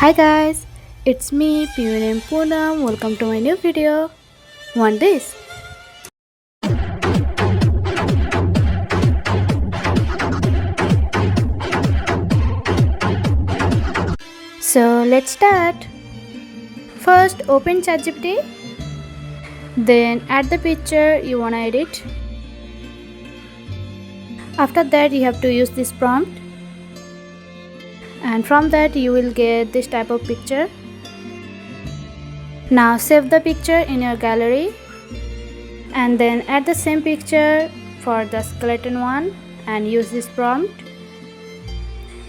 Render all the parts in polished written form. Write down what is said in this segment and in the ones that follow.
Hi guys, it's me Pune Poonam. Welcome to my new video. Want this? So let's start. First open ChatGPT, then add the picture you wanna edit. After that you have to use this prompt, and from that you will get this type of picture. Now save the picture in your gallery and then add the same picture for the skeleton one and use this prompt.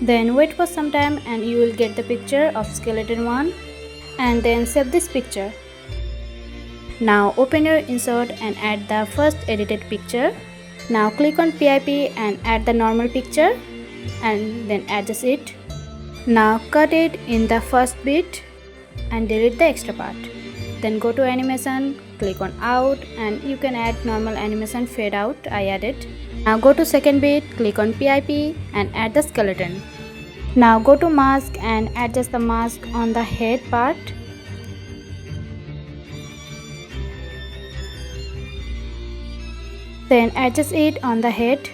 Then wait for some time and you will get the picture of skeleton one, and then save this picture. Now open your Inshot and add the first edited picture. Now click on PIP and add the normal picture and then adjust it. Now cut it in the first bit and delete the extra part. Then go to animation, click on out, and you can add normal animation fade out. I added. Now go to second bit, click on PIP and add the skeleton. Now go to mask and adjust the mask on the head part. Then adjust it on the head.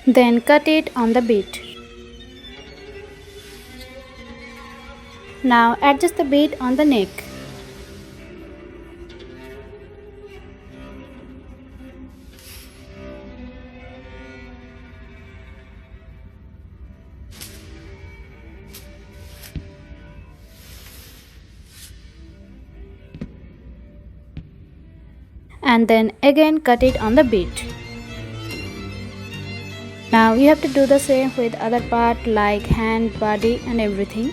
Then cut it on the bit. Now adjust the bit on the neck. And then again cut it on the bit. Now you have to do the same with other part like hand, body and everything.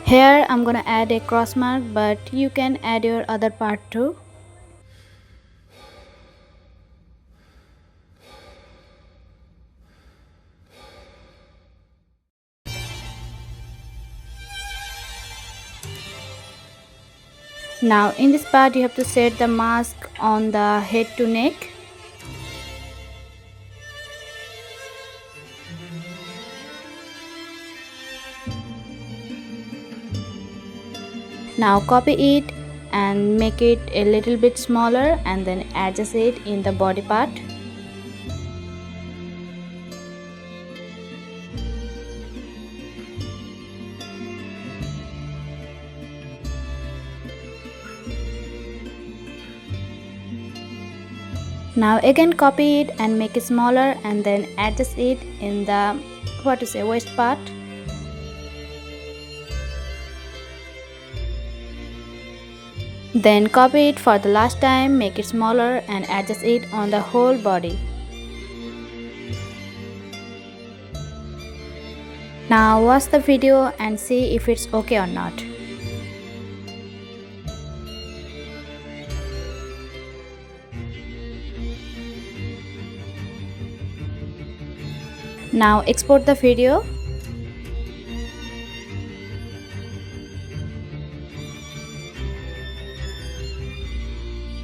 Here I'm gonna add a cross mark, but you can add your other part too. Now in this part you have to set the mask on the head to neck. Now copy it and make it a little bit smaller and then adjust it in the body part. Now again copy it and make it smaller and then adjust it in the waist part. Then copy it for the last time, make it smaller and adjust it on the whole body. Now watch the video and see if it's okay or not. Now export the video.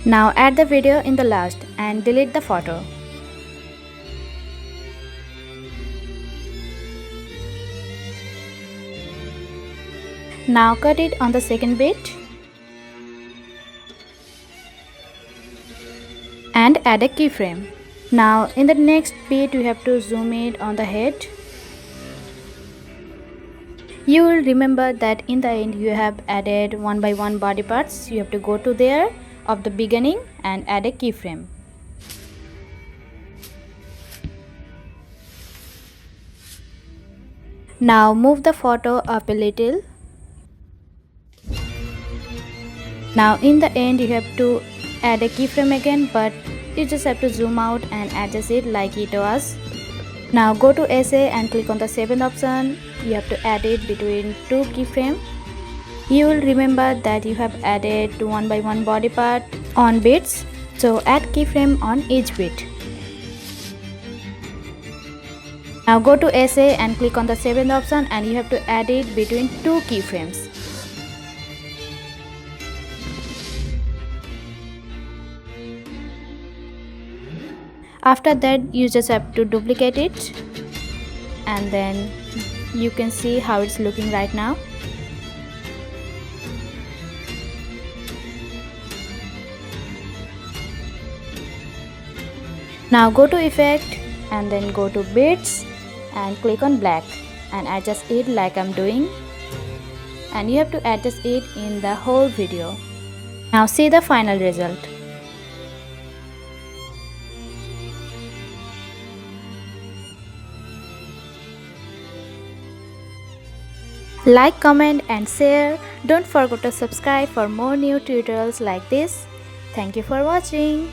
Now add the video in the last and delete the photo. Now cut it on the second bit and add a keyframe. Now in the next bit you have to zoom it on the head. You will remember that in the end you have added one by one body parts. You have to go to there of the beginning and add a keyframe. Now move the photo up a little. Now in the end you have to add a keyframe again, but you just have to zoom out and adjust it like it was. Now go to essay and click on the 7th option. You have to add it between two keyframes. You will remember that you have added one by one body part on bits, so add keyframe on each bit. Now go to essay and click on the 7th option and you have to add it between two keyframes. After that you just have to duplicate it and then you can see how it's looking right now. Now go to effect and then go to bits and click on black and adjust it like I'm doing, and you have to adjust it in the whole video. Now see the final result. Like, comment and share. Don't forget to subscribe for more new tutorials like this. Thank you for watching.